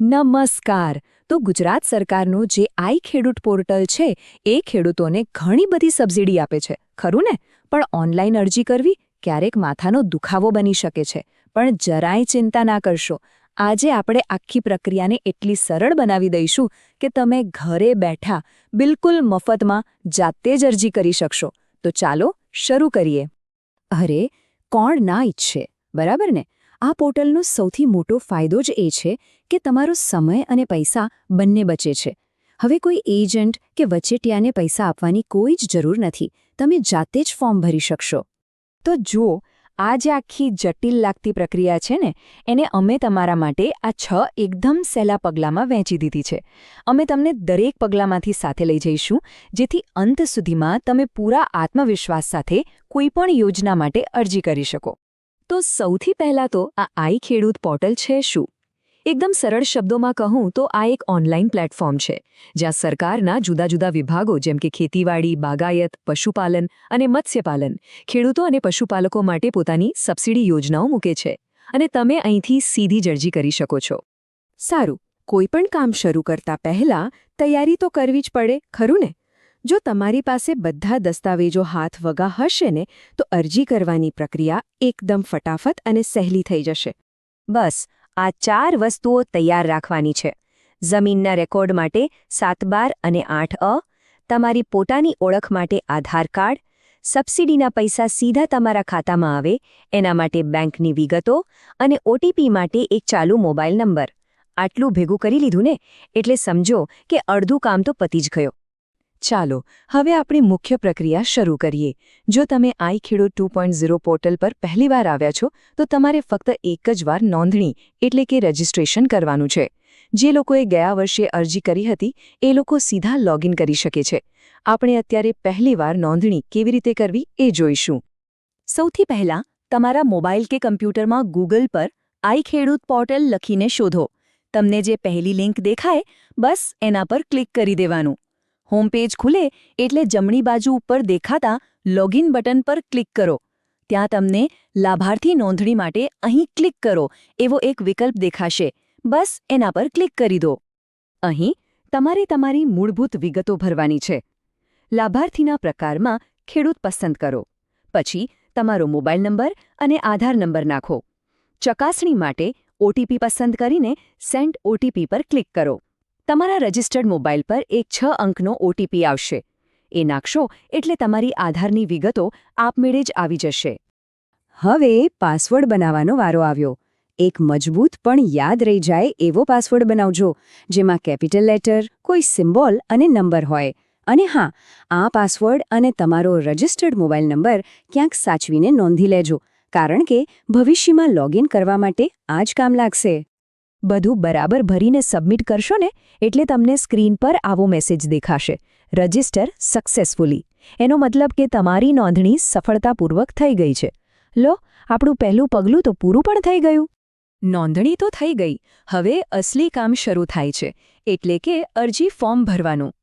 નમસ્કાર. તો ગુજરાત સરકારનું જે આઈ ખેડૂત પોર્ટલ છે એ ખેડૂતોને ઘણી બધી સબસિડી આપે છે, ખરું ને? પણ ઓનલાઈન અરજી કરવી ક્યારેક માથાનો દુખાવો બની શકે છે. પણ જરાય ચિંતા ના કરશો. આજે આપણે આખી પ્રક્રિયાને એટલી સરળ બનાવી દઈશું કે તમે ઘરે બેઠા બિલકુલ મફતમાં જાતે જ અરજી કરી શકશો. તો ચાલો શરૂ કરીએ. અરે, કોણ ના ઈચ્છે, બરાબર ને? આ પોર્ટલનો સૌથી મોટો ફાયદો જ એ છે કે તમારો સમય અને પૈસા બંને બચે છે. હવે કોઈ એજન્ટ કે વચેટિયાને પૈસા આપવાની કોઈ જ જરૂર નથી. તમે જાતે જ ફોર્મ ભરી શકશો. તો જુઓ, આ જે આખી જટિલ લાગતી પ્રક્રિયા છે ને, એને અમે તમારા માટે આ 6 એકદમ સહેલા પગલાંમાં વહેંચી દીધી છે. અમે તમને દરેક પગલાંમાંથી સાથે લઈ જઈશું, જેથી અંત સુધીમાં તમે પૂરા આત્મવિશ્વાસ સાથે કોઈપણ યોજના માટે અરજી કરી શકો. તો સૌથી પહેલાં તો આ આઈ ખેડૂત પોર્ટલ છે શું? એકદમ સરળ શબ્દોમાં કહું તો આ એક ઓનલાઈન પ્લેટફોર્મ છે, જ્યાં સરકારના જુદા જુદા વિભાગો જેમ કે ખેતીવાડી, બાગાયત, પશુપાલન અને મત્સ્યપાલન ખેડૂતો અને પશુપાલકો માટે પોતાની સબસિડી યોજનાઓ મૂકે છે, અને તમે અહીંથી સીધી જ અરજી કરી શકો છો. સારું, કોઈપણ કામ શરૂ કરતા પહેલાં તૈયારી તો કરવી જ પડે, ખરું ને? જો તમારી પાસે બધા દસ્તાવેજો હાથ વગા હશે ને, તો અરજી કરવાની પ્રક્રિયા એકદમ ફટાફટ અને સહેલી થઈ જશે. બસ આ 4 વસ્તુઓ તૈયાર રાખવાની છે. જમીનના રેકોર્ડ માટે 7/12 અને 8A, તમારી પોતાની ઓળખ માટે આધાર કાર્ડ, સબસિડીના પૈસા સીધા તમારા ખાતામાં આવે એના માટે બેંકની વિગતો અને OTP માટે એક ચાલુ મોબાઈલ નંબર. આટલું ભેગું કરી લીધું ને, એટલે સમજો કે અડધું કામ તો પતી જ ગયો. ચાલો હવે આપણી મુખ્ય પ્રક્રિયા શરૂ કરીએ. જો તમે આઈ ખેડૂત 2.0 પોર્ટલ પર પહેલીવાર આવ્યા છો, તો તમારે ફક્ત એક જ વાર નોંધણી એટલે કે રજિસ્ટ્રેશન કરવાનું છે. જે લોકોએ ગયા વર્ષે અરજી કરી હતી એ લોકો સીધા લોગિન કરી શકે છે. આપણે અત્યારે પહેલીવાર નોંધણી કેવી રીતે કરવી એ જોઈશું. સૌથી પહેલાં તમારા મોબાઈલ કે કમ્પ્યુટરમાં ગૂગલ પર આઈ ખેડૂત પોર્ટલ લખીને શોધો. તમને જે પહેલી લિંક દેખાય, બસ એના પર ક્લિક કરી દેવાનું. હોમ પેજ ખુલે એટલે જમણી બાજુ ઉપર દેખાતા લોગિન બટન પર ક્લિક કરો. ત્યાં તમને લાભાર્થી નોંધણી માટે અહીં ક્લિક કરો એવો એક વિકલ્પ દેખાશે. બસ એના પર ક્લિક કરી દો. અહીં તમારે તમારી મૂળભૂત વિગતો ભરવાની છે. લાભાર્થીના પ્રકારમાં ખેડૂત પસંદ કરો. પછી તમારો મોબાઈલ નંબર અને આધાર નંબર નાખો. ચકાસણી માટે OTP પસંદ કરીને સેન્ડ OTP પર ક્લિક કરો. તમારા રજિસ્ટર્ડ મોબાઈલ પર એક 6 અંકનો OTP આવશે. એ નાખશો એટલે તમારી આધારની વિગતો આપમેળે જ આવી જશે. હવે પાસવર્ડ બનાવવાનો વારો આવ્યો. એક મજબૂત પણ યાદ રહી જાય એવો પાસવર્ડ બનાવજો, જેમાં કેપિટલ લેટર, કોઈ સિમ્બોલ અને નંબર હોય. અને હા, આ પાસવર્ડ અને તમારો રજિસ્ટર્ડ મોબાઈલ નંબર ક્યાંક સાચવીને નોંધી લેજો, કારણ કે ભવિષ્યમાં લોગિન કરવા માટે આ જ કામ લાગશે. બધું બરાબર ભરીને સબમિટ કરશો ને, એટલે તમને સ્ક્રીન પર આવો મેસેજ દેખાશે: રજિસ્ટર સક્સેસફુલી. એનો મતલબ કે તમારી નોંધણી સફળતાપૂર્વક થઈ ગઈ છે. લો, આપણું પહેલું પગલું તો પૂરું પણ થઈ ગયું. નોંધણી તો થઈ ગઈ. હવે અસલી કામ શરૂ થાય છે, એટલે કે અરજી ફોર્મ ભરવાનું.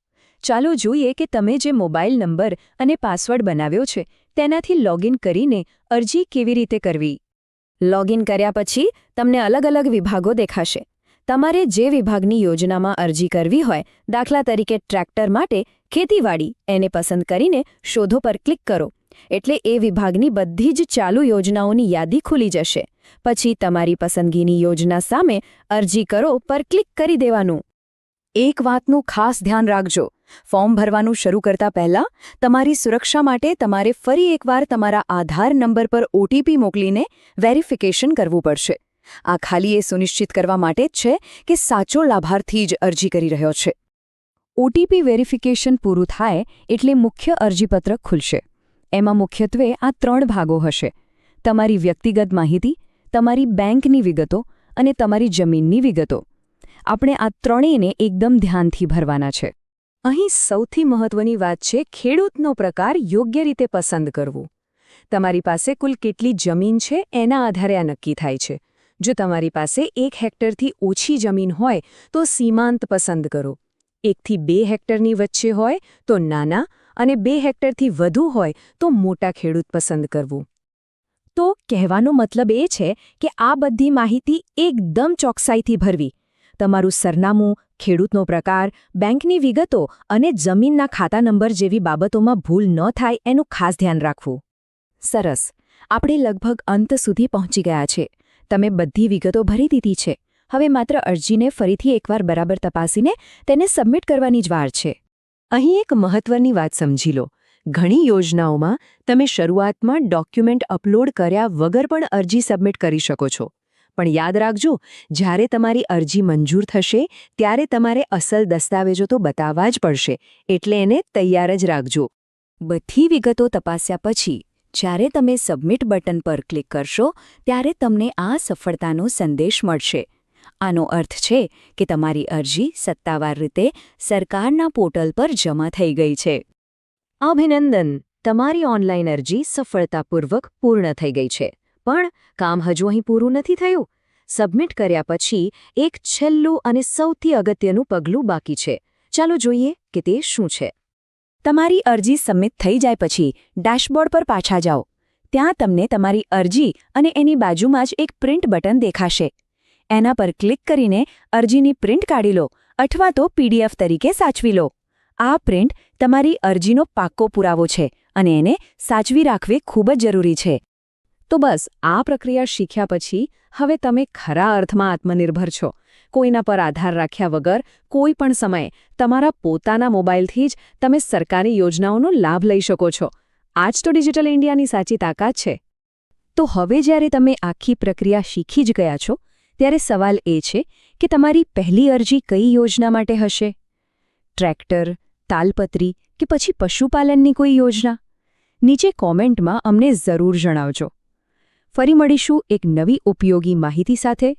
ચાલો જોઈએ કે તમે જે મોબાઈલ નંબર અને પાસવર્ડ બનાવ્યો છે તેનાથી લોગિન કરીને અરજી કેવી રીતે કરવી. લોગિન કર્યા પછી તમને અલગ અલગ વિભાગો દેખાશે. તમારે જે વિભાગની યોજનામાં અરજી કરવી હોય, દાખલા તરીકે ટ્રેક્ટર માટે ખેતીવાડી, એને પસંદ કરીને શોધો પર ક્લિક કરો. એટલે એ વિભાગની બધી જ ચાલુ યોજનાઓની યાદી ખુલી જશે. પછી તમારી પસંદગીની યોજના સામે અરજી કરો પર ક્લિક કરી દેવાનું. એક વાતનું ખાસ ધ્યાન રાખજો: ફોર્મ ભરવાનું શરૂ કરતા પહેલાં તમારી સુરક્ષા માટે તમારે ફરી એકવાર તમારા આધાર નંબર પર OTP મોકલીને વેરિફિકેશન કરવું પડશે. આ ખાલી એ સુનિશ્ચિત કરવા માટે જ છે કે સાચો લાભાર્થી જ અરજી કરી રહ્યો છે. OTP વેરિફિકેશન પૂરું થાય એટલે મુખ્ય અરજીપત્ર ખુલશે. એમાં મુખ્યત્વે આ 3 ભાગો હશે: તમારી વ્યક્તિગત માહિતી, તમારી બેંકની વિગતો અને તમારી જમીનની વિગતો. આપણે આ ત્રણેયને એકદમ ધ્યાનથી ભરવાના છે. અહીં સૌથી મહત્વની વાત છે ખેડૂતનો પ્રકાર યોગ્ય રીતે પસંદ કરવો. તમારી પાસે કુલ કેટલી જમીન છે એના આધારે આ નક્કી થાય છે. જો તમારી પાસે 1 હેક્ટરથી ઓછી જમીન હોય તો સીમાંત પસંદ કરો. 1 થી 2 હેક્ટરની વચ્ચે હોય તો નાના, અને 2 હેક્ટરથી વધુ હોય તો મોટા ખેડૂત પસંદ કરવું. તો કહેવાનો મતલબ એ છે કે આ બધી માહિતી એકદમ ચોકસાઈથી ભરવી. તમારું સરનામું, ખેડૂતનો પ્રકાર, બેંકની વિગતો અને જમીનના ખાતા નંબર જેવી બાબતોમાં ભૂલ ન થાય એનું ખાસ ધ્યાન રાખવું. સરસ. આપણે લગભગ અંત સુધી પહોંચી ગયા છે. તમે બધી વિગતો ભરી દીધી છે. હવે માત્ર અરજીને ફરીથી એકવાર બરાબર તપાસીને તેને સબમિટ કરવાની જ વાર છે. અહીં એક મહત્વની વાત સમજી લો. ઘણી યોજનાઓમાં તમે શરૂઆતમાં ડોક્યુમેન્ટ અપલોડ કર્યા વગર પણ અરજી સબમિટ કરી શકો છો. પણ યાદ રાખજો, જ્યારે તમારી અરજી મંજૂર થશે ત્યારે તમારે અસલ દસ્તાવેજો તો બતાવવા જ પડશે, એટલે એને તૈયાર જ રાખજો. બધી વિગતો તપાસ્યા પછી જ્યારે તમે સબમિટ બટન પર ક્લિક કરશો ત્યારે તમને આ સફળતાનો સંદેશ મળશે. આનો અર્થ છે કે તમારી અરજી સત્તાવાર રીતે સરકારના પોર્ટલ પર જમા થઈ ગઈ છે. અભિનંદન! તમારી ઓનલાઈન અરજી સફળતાપૂર્વક પૂર્ણ થઈ ગઈ છે. પણ કામ હજુ અહીં પૂરું નથી થયું. સબમિટ કર્યા પછી એક છેલ્લું અને સૌથી અગત્યનું પગલું બાકી છે. ચાલો જોઈએ કે તે શું છે. તમારી અરજી સબમિટ થઈ જાય પછી ડેશબોર્ડ પર પાછા જાઓ. ત્યાં તમને તમારી અરજી અને એની બાજુમાં જ એક પ્રિન્ટ બટન દેખાશે. એના પર ક્લિક કરીને અરજીની પ્રિન્ટ કાઢી લો અથવા તો PDF તરીકે સાચવી લો. આ પ્રિન્ટ તમારી અરજીનો પાક્કો પુરાવો છે અને એને સાચવી રાખવી ખૂબ જ જરૂરી છે. તો બસ, આ પ્રક્રિયા શીખ્યા પછી હવે તમે ખરા અર્થમાં આત્મનિર્ભર છો. કોઈના પર આધાર રાખ્યા વગર કોઈ પણ સમયે તમારા પોતાના મોબાઈલથી જ તમે સરકારી યોજનાઓનો લાભ લઈ શકો છો. આ જ તો ડિજિટલ ઇન્ડિયાની સાચી તાકાત છે. તો હવે જ્યારે તમે આખી પ્રક્રિયા શીખી જ ગયા છો, ત્યારે સવાલ એ છે કે તમારી પહેલી અરજી કઈ યોજના માટે હશે? ટ્રેક્ટર, તાલપત્રી કે પછી પશુપાલનની કોઈ યોજના? નીચે કોમેન્ટમાં અમને જરૂર જણાવજો. ફરી મળીશું એક નવી ઉપયોગી માહિતી સાથે.